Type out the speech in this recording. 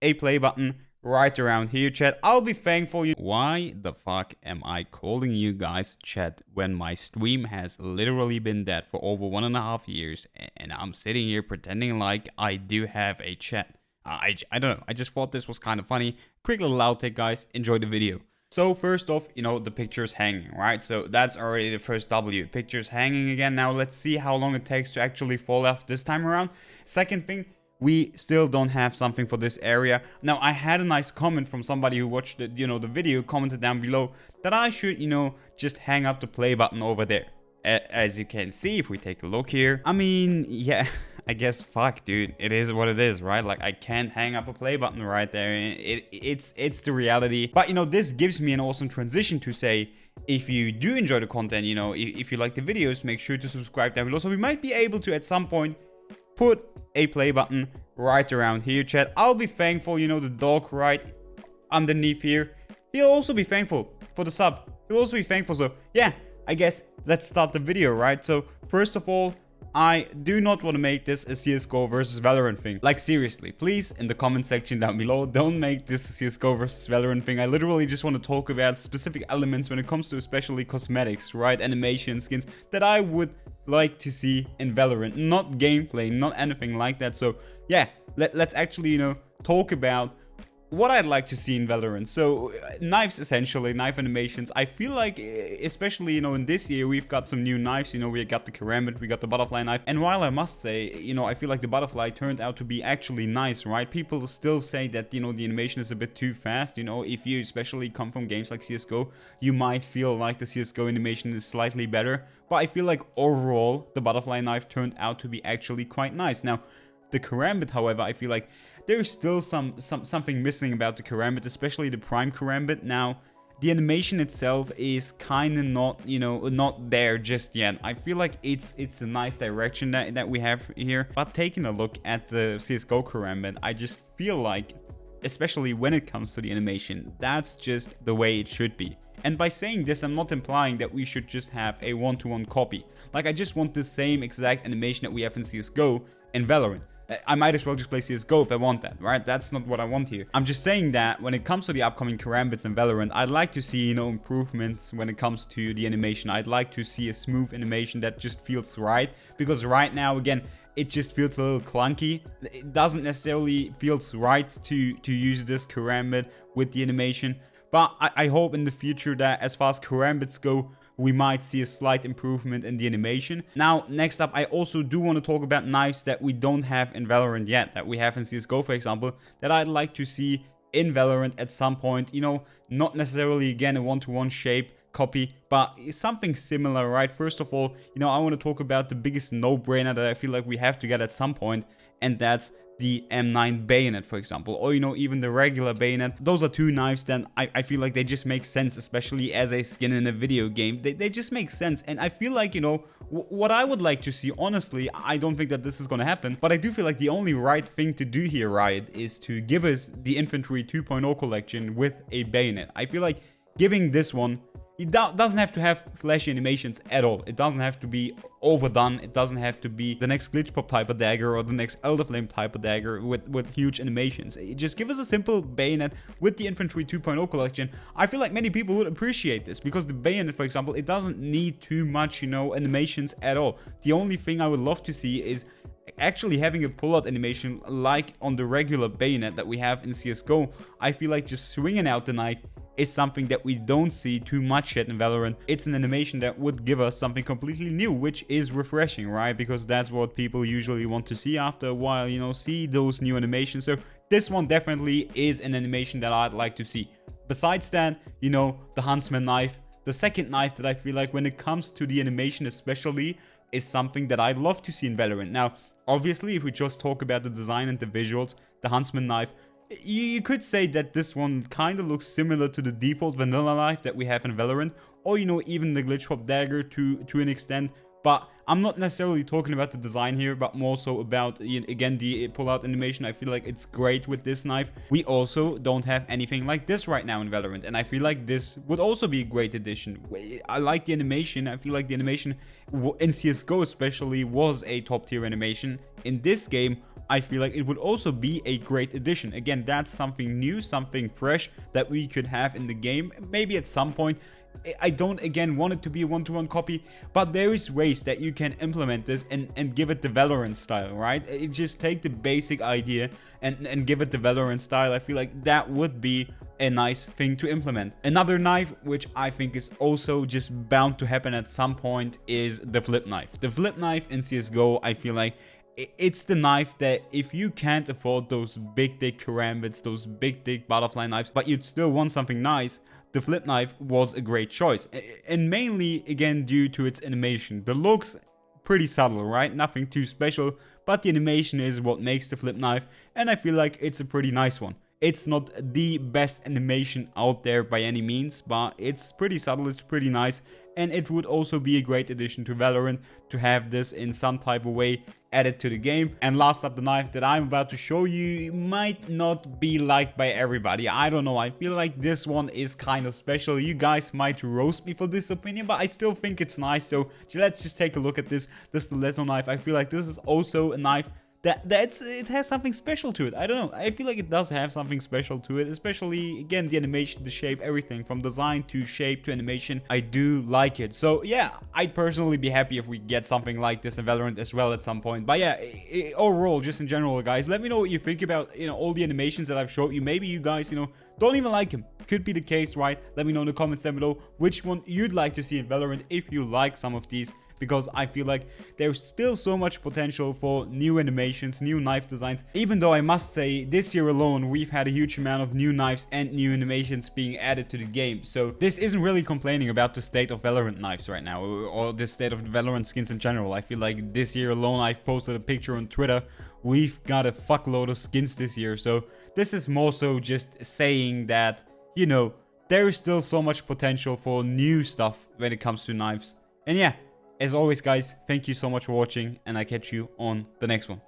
a play button right around here, chat. I'll be thankful. Why the fuck am I calling you guys chat when my stream has literally been dead for over 1.5 years and I'm sitting here pretending like I do have a chat? I don't know. I just thought this was kind of funny. Quick little outtake, guys. Enjoy the video. So first off, the picture's hanging, right? So that's already the first W. Picture's hanging again. Now let's see how long it takes to actually fall off this time around. Second thing, we still don't have something for this area. Now I had a nice comment from somebody who watched the, the video, commented down below that I should, just hang up the play button over there. As you can see, if we take a look here, I mean, yeah, I guess fuck, dude, it is what it is, right? Like I can't hang up a play button right there. It's the reality. But this gives me an awesome transition to say, if you do enjoy the content, if you like the videos, make sure to subscribe down below. So we might be able to at some point put a play button right around here, chat. I'll be thankful, the dog right underneath here. He'll also be thankful for the sub. He'll also be thankful. So yeah, I guess let's start the video, right? So first of all, I do not want to make this a CSGO versus Valorant thing. Like seriously, please, in the comment section down below, don't make this a CSGO versus Valorant thing. I literally just want to talk about specific elements when it comes to especially cosmetics, right? Animation, skins that I would like to see in Valorant. Not gameplay, not anything like that. So yeah, let's actually, talk about what I'd like to see in Valorant. So knives, essentially, knife animations. I feel like, especially, in this year, we've got some new knives. We got the karambit, we got the butterfly knife. And while I must say, I feel like the butterfly turned out to be actually nice, right? People still say that, the animation is a bit too fast. If you especially come from games like CSGO, you might feel like the CSGO animation is slightly better. But I feel like overall, the butterfly knife turned out to be actually quite nice. Now, the karambit, however, I feel like there's still something missing about the karambit, especially the prime karambit. Now, the animation itself is kind of not, not there just yet. I feel like it's a nice direction that we have here. But taking a look at the CSGO karambit, I just feel like, especially when it comes to the animation, that's just the way it should be. And by saying this, I'm not implying that we should just have a one-to-one copy. Like, I just want the same exact animation that we have in CSGO and Valorant. I might as well just play CSGO if I want that, right? That's not what I want here. I'm just saying that when it comes to the upcoming karambits in Valorant, I'd like to see, improvements when it comes to the animation. I'd like to see a smooth animation that just feels right. Because right now, again, it just feels a little clunky. It doesn't necessarily feels right to use this karambit with the animation. But I hope in the future that as far as karambits go, we might see a slight improvement in the animation. Now, next up, I also do want to talk about knives that we don't have in Valorant yet, that we have in CSGO, for example, that I'd like to see in Valorant at some point. Not necessarily, again, a one-to-one shape copy, but something similar, right? First of all, I want to talk about the biggest no-brainer that I feel like we have to get at some point, and that's the M9 bayonet, for example, or even the regular bayonet. Those are two knives that I feel like they just make sense, especially as a skin in a video game. They just make sense. And I feel like, what I would like to see, honestly, I don't think that this is going to happen, but I do feel like the only right thing to do here, Riot, is to give us the Infantry 2.0 collection with a bayonet. I feel like giving this one, it doesn't have to have flashy animations at all. It doesn't have to be overdone. It doesn't have to be the next glitch pop type of dagger or the next elder flame type of dagger with huge animations. Just give us a simple bayonet with the Infantry 2.0 collection. I feel like many people would appreciate this because the bayonet, for example, it doesn't need too much, animations at all. The only thing I would love to see is actually having a pull-out animation like on the regular bayonet that we have in CSGO. I feel like just swinging out the knife is something that we don't see too much yet in Valorant. It's an animation that would give us something completely new, which is refreshing, right? Because that's what people usually want to see after a while, see those new animations. So this one definitely is an animation that I'd like to see. Besides that, the Huntsman knife, the second knife that I feel like when it comes to the animation especially is something that I'd love to see in Valorant. Now, obviously, if we just talk about the design and the visuals, the Huntsman knife, you could say that this one kind of looks similar to the default vanilla knife that we have in Valorant, or even the glitch pop dagger to an extent. But I'm not necessarily talking about the design here, but more so about, again, the pull-out animation. I feel like it's great with this knife. We also don't have anything like this right now in Valorant, and I feel like this would also be a great addition. I like the animation. I feel like the animation in CSGO especially was a top-tier animation. In this game, I feel like it would also be a great addition. Again, that's something new, something fresh that we could have in the game. Maybe at some point. I don't, again, want it to be a one-to-one copy, but there is ways that you can implement this and give it the Valorant style, right? It just take the basic idea and give it the Valorant style. I feel like that would be a nice thing to implement. Another knife, which I think is also just bound to happen at some point, is the flip knife. The flip knife in CSGO, I feel like it's the knife that if you can't afford those big dick karambits, those big dick butterfly knives, but you'd still want something nice, the flip knife was a great choice. And mainly, again, due to its animation. The looks, pretty subtle, right? Nothing too special, but the animation is what makes the flip knife, and I feel like it's a pretty nice one. It's not the best animation out there by any means, but it's pretty subtle, it's pretty nice, and it would also be a great addition to Valorant to have this in some type of way added to the game. And last up, the knife that I'm about to show you might not be liked by everybody. I don't know, I feel like this one is kind of special. You guys might roast me for this opinion, but I still think it's nice. So let's just take a look at this stiletto knife. I feel like this is also a knife it has something special to it. I don't know, I feel like it does have something special to it, especially, again, the animation, the shape, everything from design to shape to animation. I do like it. So yeah, I'd personally be happy if we get something like this in Valorant as well at some point. But yeah, overall, just in general, guys, let me know what you think about, all the animations that I've showed you. Maybe you guys, don't even like him. Could be the case, right? Let me know in the comments down below which one you'd like to see in Valorant if you like some of these, because I feel like there's still so much potential for new animations, new knife designs. Even though I must say, this year alone, we've had a huge amount of new knives and new animations being added to the game. So this isn't really complaining about the state of Valorant knives right now, or the state of Valorant skins in general. I feel like this year alone, I've posted a picture on Twitter. We've got a fuckload of skins this year. So this is more so just saying that, there is still so much potential for new stuff when it comes to knives. And yeah, as always, guys, thank you so much for watching, and I catch you on the next one.